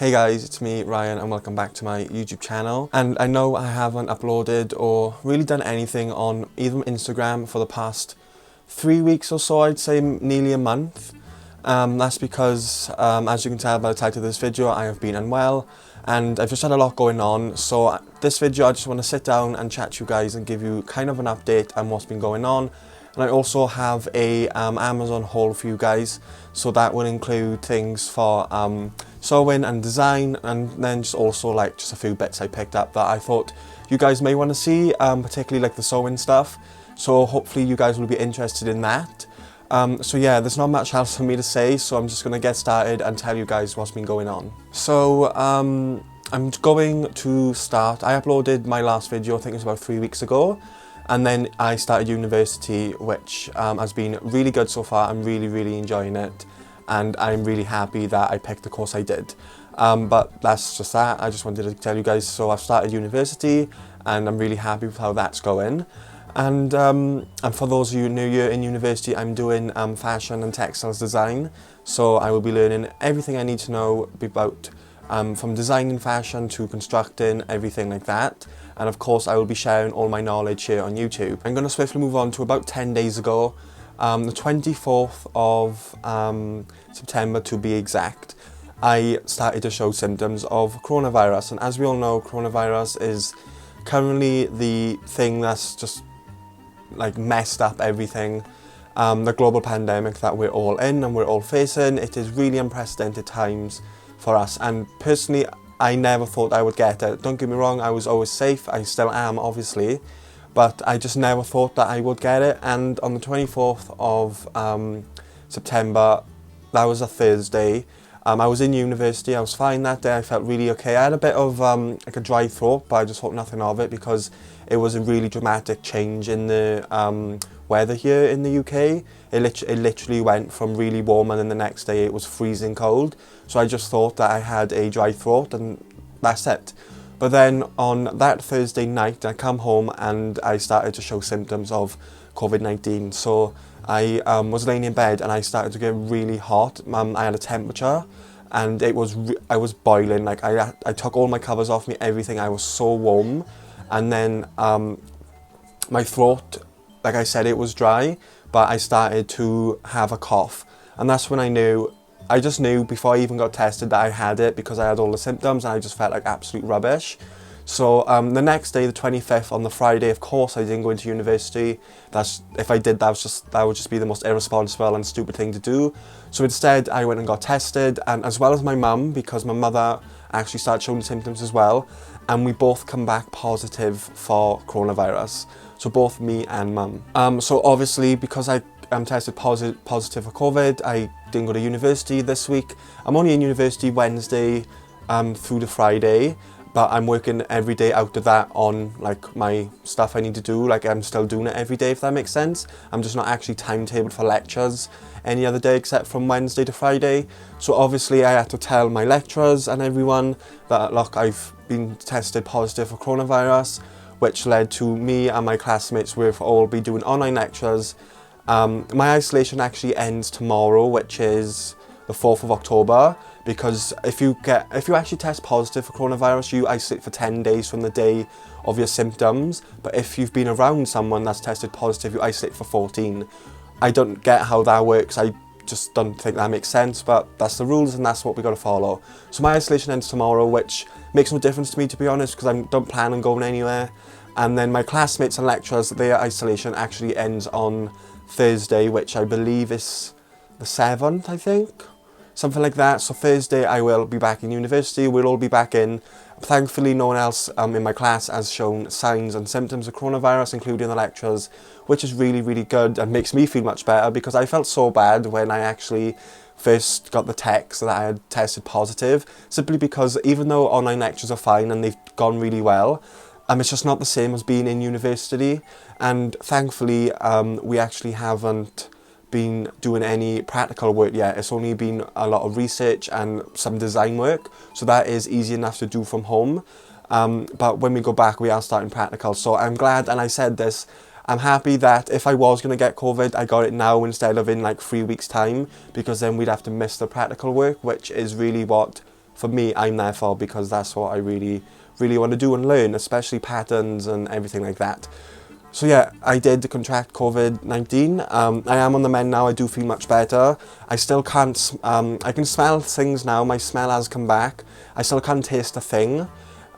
Hey guys, it's me, Ryan, and welcome back to my YouTube channel. And I know I haven't uploaded or really done anything on even Instagram for the past 3 weeks or so, I'd say nearly a month. That's because, as you can tell by the title of this video, I have been unwell and I've just had a lot going on. So this video, I just want to sit down and chat to you guys and give you kind of an update on what's been going on. And I also have a Amazon haul for you guys, so that will include things for sewing and design, and then just also just a few bits I picked up that I thought you guys may want to see, particularly like the sewing stuff. So hopefully you guys will be interested in that. So yeah, there's not much else for me to say, so I'm just going to get started and tell you guys what's been going on. So I'm going to start. I uploaded my last video, I think it was about 3 weeks ago. And then I started university, which has been really good so far. I'm really enjoying it. And I'm really happy that I picked the course I did. But that's just that. I just wanted to tell you guys. So I've started university and I'm really happy with how that's going. And for those of you new here in university, I'm doing fashion and textiles design. So I will be learning everything I need to know about from designing fashion to constructing, everything like that. And of course I will be sharing all my knowledge here on YouTube. I'm going to swiftly move on to about 10 days ago, the 24th of September to be exact. I started to show symptoms of coronavirus, and as we all know, coronavirus is currently the thing that's just messed up everything. The global pandemic that we're all in and we're all facing, it is really unprecedented times for us, and personally I never thought I would get it. Don't get me wrong, I was always safe, I still am obviously, but I just never thought that I would get it. And on the 24th of September, that was a Thursday, I was in university, I was fine that day, I felt really okay. I had a bit of like a dry throat, but I just hope nothing of it because it was a really dramatic change in the weather here in the UK. It literally went from really warm and then the next day it was freezing cold. So I just thought that I had a dry throat and that's it. But then on that Thursday night, I come home and I started to show symptoms of COVID-19. So I was laying in bed and I started to get really hot. I had a temperature and I was boiling. I took all my covers off me, everything. I was so warm. And then my throat, like I said, it was dry, but I started to have a cough. And that's when I just knew before I even got tested that I had it, because I had all the symptoms and I just felt like absolute rubbish. So the next day, the 25th, on the Friday, of course, I didn't go into university. If I did, that would just be the most irresponsible and stupid thing to do. So instead, I went and got tested, and as well as my mum, because my mother actually started showing symptoms as well, and we both come back positive for coronavirus. So both me and mum. So obviously, because I tested positive for COVID, I didn't go to university this week. I'm only in university Wednesday through to Friday, but I'm working every day out of that on my stuff I need to do. I'm still doing it every day, if that makes sense. I'm just not actually timetabled for lectures any other day except from Wednesday to Friday. So obviously I had to tell my lecturers and everyone that look, I've been tested positive for coronavirus, which led to me and my classmates will all be doing online lectures. My isolation actually ends tomorrow, which is the 4th of October, because if you actually test positive for coronavirus, you isolate for 10 days from the day of your symptoms. But if you've been around someone that's tested positive, you isolate for 14. I don't get how that works. I just don't think that makes sense, but that's the rules and that's what we got to follow. So my isolation ends tomorrow, which makes no difference to me, to be honest, because I don't plan on going anywhere. And then my classmates and lecturers, their isolation actually ends on Thursday, which I believe is the 7th, I think. Something like that. So Thursday I will be back in university, we'll all be back in. Thankfully no one else in my class has shown signs and symptoms of coronavirus, including the lecturers, which is really good and makes me feel much better, because I felt so bad when I actually first got the text that I had tested positive, simply because even though online lectures are fine and they've gone really well, it's just not the same as being in university. And thankfully we actually haven't been doing any practical work yet. It's only been a lot of research and some design work, so that is easy enough to do from home. But when we go back, we are starting practical. So I'm glad, and I said this, I'm happy that if I was going to get COVID, I got it now instead of in 3 weeks time, because then we'd have to miss the practical work, which is really what for me, I'm there for, because that's what I really want to do and learn, especially patterns and everything like that. So yeah, I did contract COVID-19. I am on the mend now. I do feel much better. I still can't, I can smell things now. My smell has come back. I still can't taste a thing.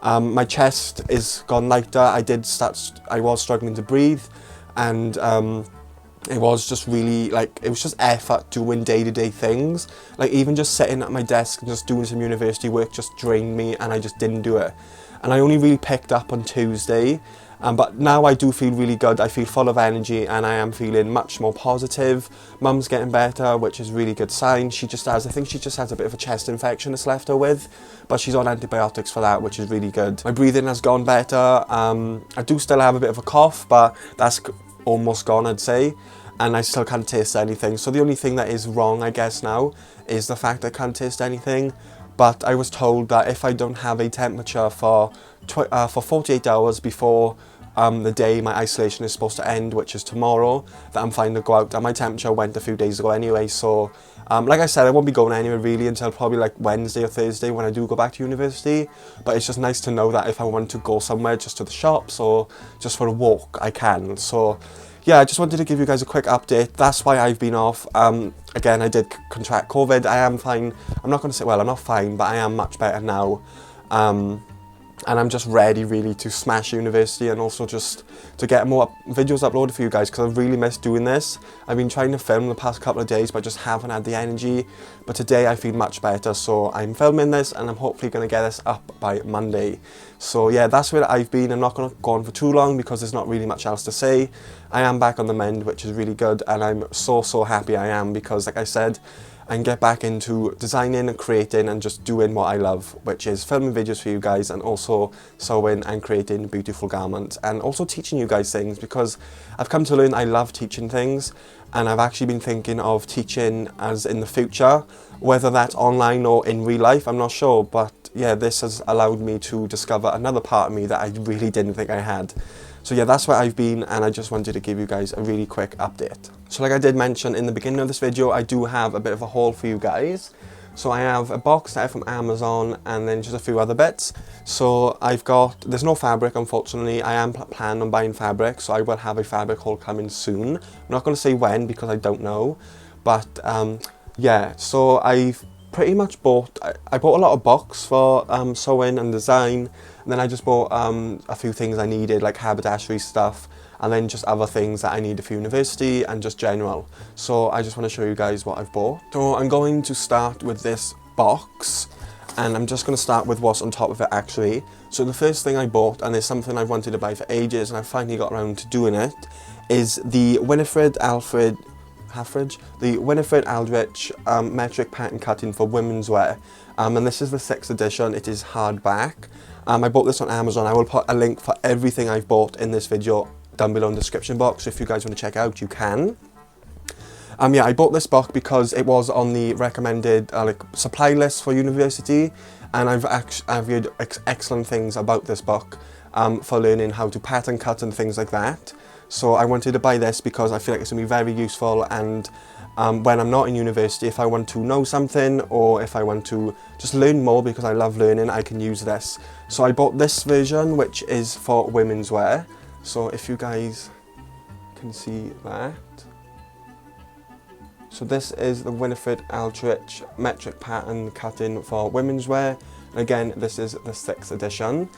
My chest is gone lighter. I was struggling to breathe, and it was just really, like, it was just effort doing day-to-day things. Like, even just sitting at my desk and just doing some university work just drained me, and I just didn't do it. And I only really picked up on Tuesday. But now I do feel really good. I feel full of energy, and I am feeling much more positive. Mum's getting better, which is a really good sign. I think she just has a bit of a chest infection it's left her with, but she's on antibiotics for that, which is really good. My breathing has gone better. I do still have a bit of a cough, but that's almost gone, I'd say. And I still can't taste anything. So the only thing that is wrong, I guess, now is the fact I can't taste anything. But I was told that if I don't have a temperature for 48 hours before the day my isolation is supposed to end, which is tomorrow, that I'm fine to go out. And my temperature went a few days ago anyway, so like I said, I won't be going anywhere really until probably like Wednesday or Thursday when I do go back to university. But it's just nice to know that if I want to go somewhere, just to the shops or just for a walk, I can. So yeah, I just wanted to give you guys a quick update. That's why I've been off. Again, I did contract COVID. I am fine. I'm not going to say, well, I'm not fine, but I am much better now. And I'm just ready really to smash university, and also just to get more videos uploaded for you guys, because I've really missed doing this. I've been trying to film the past couple of days, but just haven't had the energy. But today I feel much better, so I'm filming this, and I'm hopefully going to get this up by Monday. So yeah, that's where I've been. I'm not going to go on for too long because there's not really much else to say. I am back on the mend, which is really good, and I'm so happy I am, because like I said, I can get back into designing and creating and just doing what I love, which is filming videos for you guys, and also sewing and creating beautiful garments, and also teaching you guys things, because I've come to learn I love teaching things. And I've actually been thinking of teaching as in the future, whether that's online or in real life, I'm not sure. But yeah, this has allowed me to discover another part of me that I really didn't think I had. So yeah, that's where I've been, and I just wanted to give you guys a really quick update. So like I did mention in the beginning of this video, I do have a bit of a haul for you guys. So I have a box there from Amazon, and then just a few other bits. So there's no fabric, unfortunately. I am planning on buying fabric, so I will have a fabric haul coming soon. I'm not going to say when, because I don't know. But yeah, so I've pretty much I bought a lot of books for sewing and design. And then I just bought a few things I needed, like haberdashery stuff, and then just other things that I needed for university and just general. So I just want to show you guys what I've bought. So I'm going to start with this box, and I'm just going to start with what's on top of it actually. So the first thing I bought, and it's something I've wanted to buy for ages, and I finally got around to doing it, is the Winifred Aldrich metric pattern cutting for women's wear. And this is the 6th edition. It is hardback. I bought this on Amazon. I will put a link for everything I've bought in this video down below in the description box. So if you guys want to check out, you can. Yeah, I bought this book because it was on the recommended supply list for university, and I've heard excellent things about this book for learning how to pattern cut and things like that. So I wanted to buy this because I feel like it's going to be very useful, and when I'm not in university, if I want to know something, or if I want to just learn more because I love learning, I can use this. So I bought this version, which is for women's wear. So if you guys can see that. So this is the Winifred Aldrich metric pattern cutting for women's wear. And again, this is the 6th edition.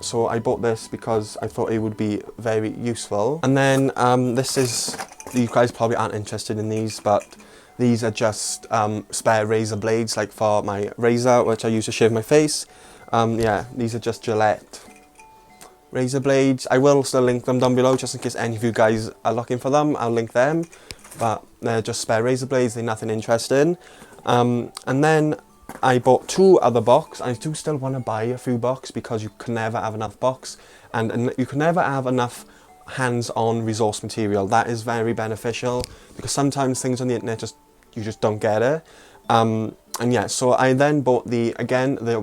So I bought this because I thought it would be very useful. And then this is, you guys probably aren't interested in these, but these are just spare razor blades, like for my razor, which I use to shave my face. Yeah, these are just Gillette razor blades. I will still link them down below, just in case any of you guys are looking for them. I'll link them, but they're just spare razor blades. They're nothing interesting. And then I bought 2 other books. I do still want to buy a few books, because you can never have enough books, and you can never have enough hands-on resource material. That is very beneficial, because sometimes things on the internet you just don't get it. And yeah, so I then bought the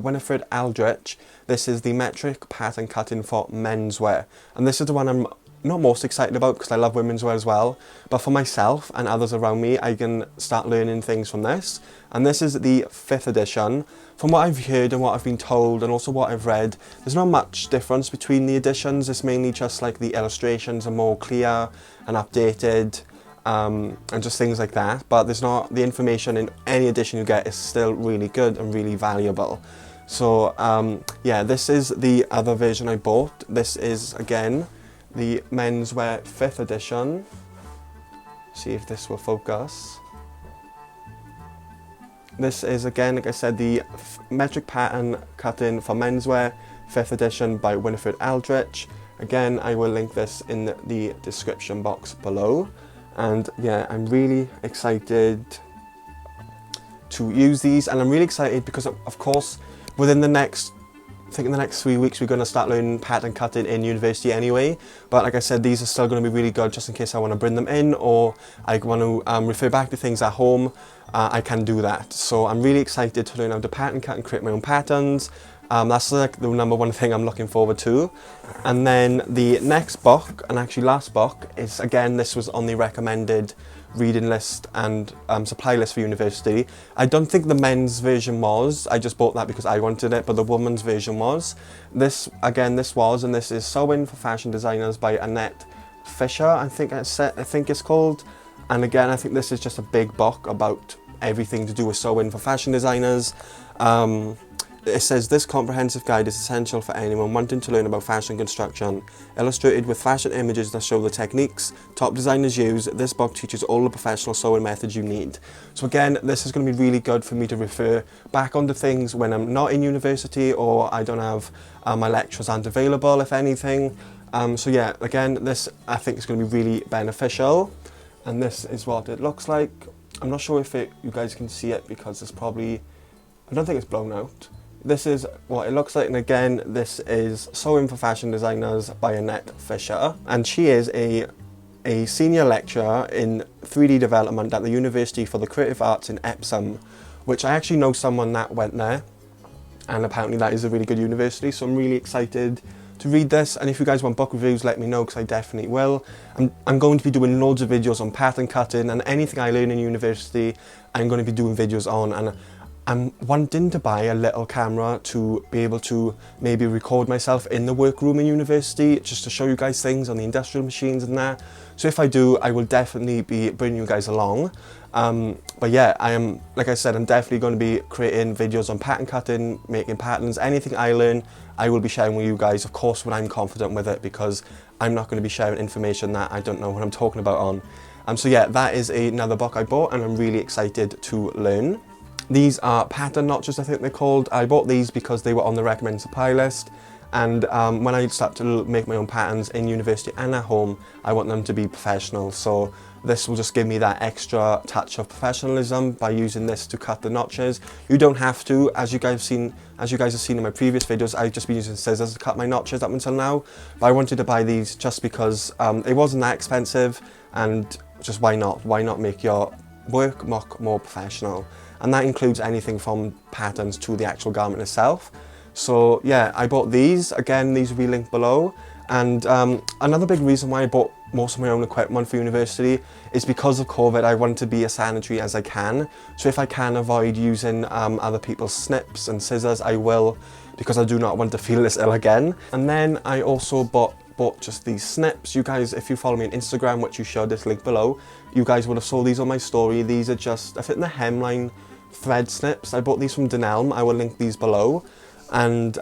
Winifred Aldrich. This is the metric pattern cutting for menswear, and this is the one I'm not most excited about, because I love women's wear as well, but for myself and others around me, I can start learning things from this. And this is the 5th edition. From what I've heard and what I've been told and also what I've read, there's not much difference between the editions. It's mainly just like the illustrations are more clear and updated, and just things like that. But there's not, the information in any edition you get is still really good and really valuable. So yeah, this is the other version I bought. This is again the menswear 5th edition. See if this will focus. This is again, like I said, the metric pattern cut-in for menswear 5th edition by Winifred Aldrich. Again, I will link this in the description box below. And yeah, I'm really excited to use these, and I'm really excited because of course within the next, I think in the next 3 weeks we're going to start learning pattern cutting in university anyway. But like I said, these are still going to be really good just in case I want to bring them in, or I want to refer back to things at home. I can do that. So I'm really excited to learn how to pattern cut and create my own patterns. That's like the #1 thing I'm looking forward to. And then the next book, and actually last book, is again, this was on the recommended reading list and supply list for university. I don't think the men's version was. I just bought that because I wanted it, but the woman's version was. This, again, this was, and this is Sewing for Fashion Designers by Annette Fisher, I think it's called. And again, I think this is just a big book about everything to do with sewing for fashion designers. It says, this comprehensive guide is essential for anyone wanting to learn about fashion construction. Illustrated with fashion images that show the techniques top designers use, this book teaches all the professional sewing methods you need. So again, this is going to be really good for me to refer back onto things when I'm not in university, or I don't have, my lectures aren't available, if anything. So yeah, again, this I think is going to be really beneficial. And this is what it looks like. I'm not sure if you guys can see it because it's probably, I don't think it's blown out. This is what it looks like, and again, this is Sewing for Fashion Designers by Annette Fisher, and she is a senior lecturer in 3D development at the University for the Creative Arts in Epsom, which I actually know someone that went there, and apparently that is a really good university, so I'm really excited to read this. And if you guys want book reviews, let me know, because I definitely will. I'm going to be doing loads of videos on pattern cutting, and anything I learn in university, I'm going to be doing videos on. And I'm wanting to buy a little camera to be able to maybe record myself in the workroom in university, just to show you guys things on the industrial machines and that. So if I do, I will definitely be bringing you guys along. But yeah, like I said, I'm definitely going to be creating videos on pattern cutting, making patterns. Anything I learn, I will be sharing with you guys, of course, when I'm confident with it, because I'm not going to be sharing information that I don't know what I'm talking about on. So yeah, that is another book I bought, and I'm really excited to learn. These are pattern notches, I think they're called. I bought these because they were on the recommended supply list, and when I start to make my own patterns in university and at home, I want them to be professional. So this will just give me that extra touch of professionalism by using this to cut the notches. You don't have to, as you guys have seen in my previous videos, I've just been using scissors to cut my notches up until now. But I wanted to buy these just because it wasn't that expensive, and just why not? Why not make your work more professional? And that includes anything from patterns to the actual garment itself. So yeah, I bought these. Again, these will be linked below. And another big reason why I bought most of my own equipment for university is because of COVID. I want to be as sanitary as I can. So if I can avoid using other people's snips and scissors, I will, because I do not want to feel this ill again. And then I also bought just these snips. You guys, if you follow me on Instagram, which you should, it's linked below, you guys would have saw these on my story. These are just, I think the hemline thread snips. I bought these from Denelm. I will link these below. And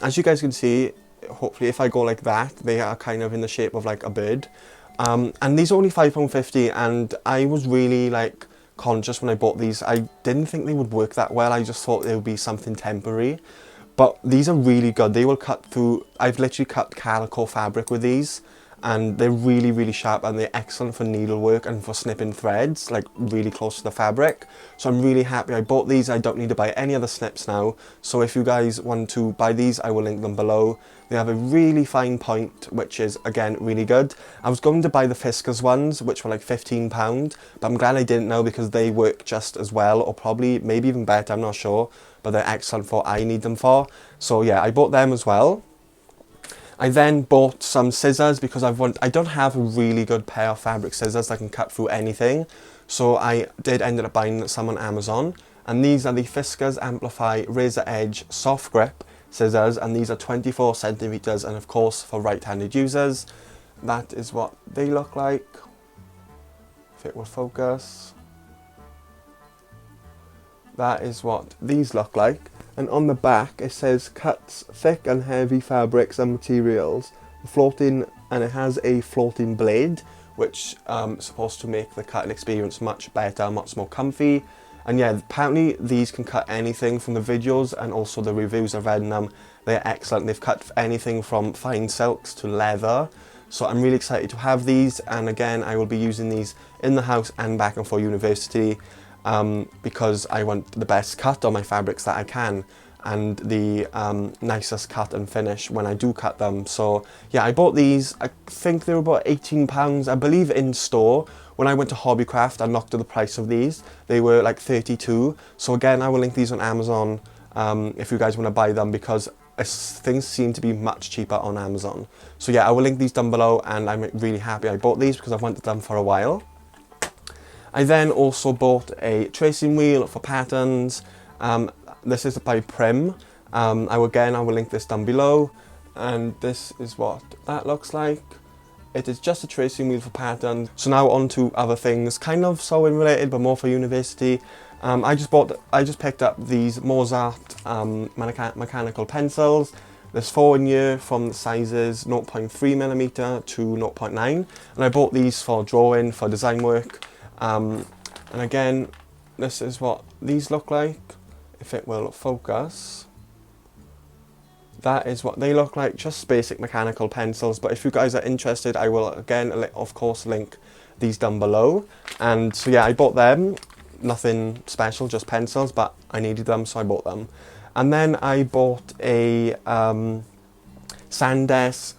as you guys can see, hopefully if I go like that, they are kind of in the shape of like a bird. And these are only £5.50, and I was really like conscious when I bought these. I didn't think they would work that well. I just thought they would be something temporary. But these are really good. They will cut through, I've literally cut calico fabric with these, and they're really, really sharp, and they're excellent for needlework and for snipping threads, like really close to the fabric. So I'm really happy I bought these. I don't need to buy any other snips now. So if you guys want to buy these, I will link them below. They have a really fine point, which is, again, really good. I was going to buy the Fiskars ones, which were like £15, but I'm glad I didn't now, because they work just as well, or probably maybe even better, I'm not sure. But they're excellent for what I need them for. So yeah, I bought them as well. I then bought some scissors because I don't have a really good pair of fabric scissors that can cut through anything. So I did end up buying some on Amazon. And these are the Fiskars Amplify Razor Edge Soft Grip scissors, and these are 24 centimeters, and of course for right-handed users. That is what they look like. If it will focus. That is what these look like. And on the back it says cuts thick and heavy fabrics and materials, floating, and it has a floating blade, which is supposed to make the cutting experience much better, much more comfy. And yeah, apparently these can cut anything from the videos and also the reviews I've read in them. They're excellent. They've cut anything from fine silks to leather. So I'm really excited to have these. And again, I will be using these in the house and back and for university because I want the best cut on my fabrics that I can, and the nicest cut and finish when I do cut them. So yeah, I bought these. I think they were about £18, I believe, in store. When I went to Hobbycraft, I looked at the price of these. They were like 32. So again, I will link these on Amazon if you guys want to buy them, because things seem to be much cheaper on Amazon. So yeah, I will link these down below, and I'm really happy I bought these because I've wanted them for a while. I then also bought a tracing wheel for patterns. This is by Prim. I will link this down below, and this is what that looks like. It is just a tracing wheel for patterns. So now on to other things, kind of sewing related, but more for university. I just picked up these Mozart mechanical pencils. There's 4 in here from the sizes 0.3mm to 0.9, and I bought these for drawing, for design work. And again, this is what these look like, if it will focus. That is what they look like, just basic mechanical pencils. But if you guys are interested, I will again, of course, link these down below. And so yeah, I bought them. Nothing special, just pencils, but I needed them, so I bought them. And then I bought a SanDisk.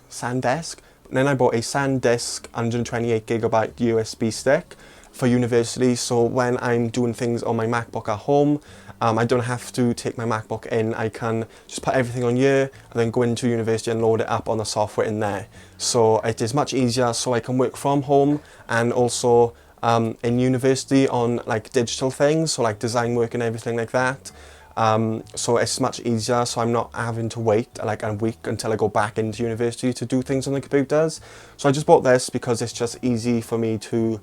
Then I bought a SanDisk 128GB USB stick for university. So when I'm doing things on my MacBook at home, I don't have to take my MacBook in. I can just put everything on here and then go into university and load it up on the software in there. So it is much easier, so I can work from home and also in university on like digital things, so like design work and everything like that. So it's much easier, so I'm not having to wait like a week until I go back into university to do things on the computers. So I just bought this because it's just easy for me to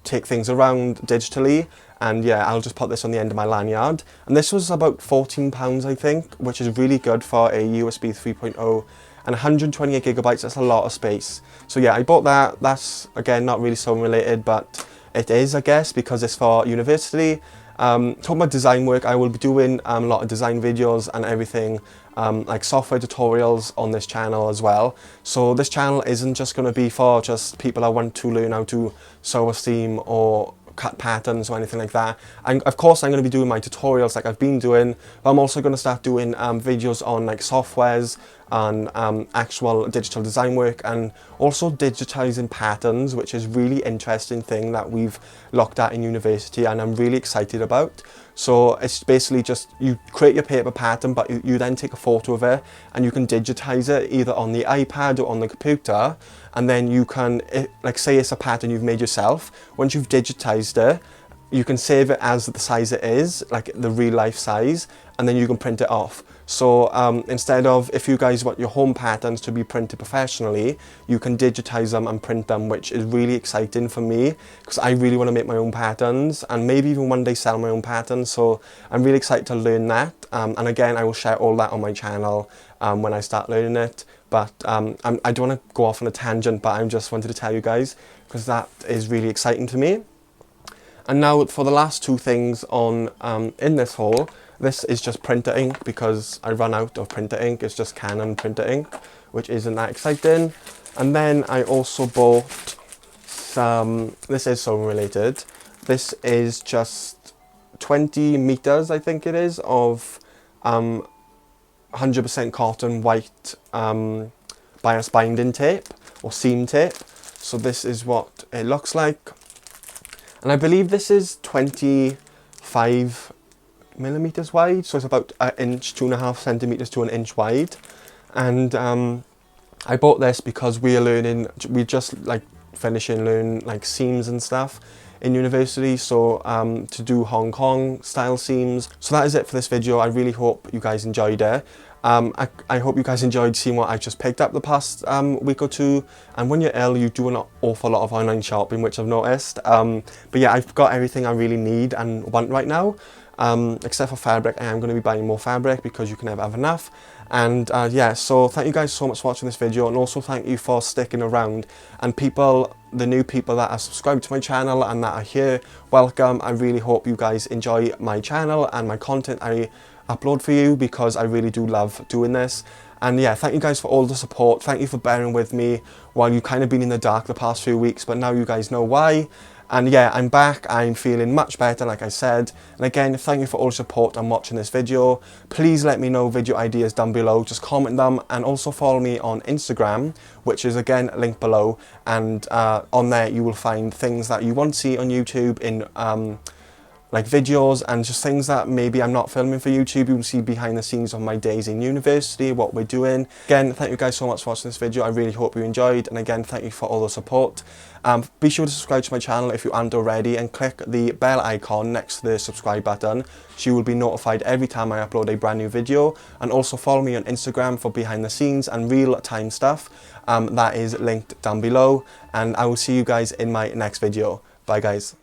take things around digitally. And yeah, I'll just put this on the end of my lanyard. And this was about £14, I think, which is really good for a USB 3.0 and 128GB. That's a lot of space. So yeah, I bought that. That's again not really sewing related, but it is, I guess, because it's for university. Talking about design work, I will be doing a lot of design videos and everything, like software tutorials on this channel as well. So this channel isn't just going to be for just people that want to learn how to sew a seam or cut patterns or anything like that. And of course I'm going to be doing my tutorials like I've been doing, but I'm also going to start doing videos on like softwares and actual digital design work, and also digitizing patterns, which is really interesting thing that we've looked at in university and I'm really excited about. So it's basically just you create your paper pattern, but you then take a photo of it and you can digitize it either on the iPad or on the computer, and then you can, like say it's a pattern you've made yourself, once you've digitized it, you can save it as the size it is, like the real life size, and then you can print it off. So instead of, if you guys want your home patterns to be printed professionally, you can digitize them and print them, which is really exciting for me because I really want to make my own patterns and maybe even one day sell my own patterns. So I'm really excited to learn that. And again, I will share all that on my channel when I start learning it. But I don't want to go off on a tangent, but I just wanted to tell you guys because that is really exciting to me. And now for the last two things on in this haul. This is just printer ink because I run out of printer ink. It's just Canon printer ink, which isn't that exciting. And then I also bought some, this is sewing related. This is just 20 meters, I think it is, of 100% cotton white bias binding tape or seam tape. So this is what it looks like. And I believe this is 25 millimeters wide, so it's about an inch, 2.5 centimeters to an inch wide. And I bought this because we just like finishing learning like seams and stuff in university, so to do Hong Kong style seams. So that is it for this video. I really hope you guys enjoyed it. I hope you guys enjoyed seeing what I just picked up the past week or two. And when you're ill, you do an awful lot of online shopping, which I've noticed. But yeah, I've got everything I really need and want right now. Except for fabric. I am going to be buying more fabric because you can never have enough. And yeah, so thank you guys so much for watching this video, and also thank you for sticking around. And the new people that are subscribed to my channel and that are here, welcome. I really hope you guys enjoy my channel and my content I upload for you, because I really do love doing this. And yeah, thank you guys for all the support. Thank you for bearing with me while you kind of been in the dark the past few weeks, but now you guys know why. And yeah, I'm back. I'm feeling much better, like I said. And again, thank you for all the support and watching this video. Please let me know video ideas down below. Just comment them, and also follow me on Instagram, which is again linked below. And on there you will find things that you won't see on YouTube in like videos, and just things that maybe I'm not filming for YouTube. You'll see behind the scenes of my days in university, what we're doing. Again, thank you guys so much for watching this video. I really hope you enjoyed, and again, thank you for all the support. Be sure to subscribe to my channel if you aren't already, and click the bell icon next to the subscribe button so you will be notified every time I upload a brand new video. And also follow me on Instagram for behind the scenes and real-time stuff. That is linked down below, and I will see you guys in my next video. Bye guys.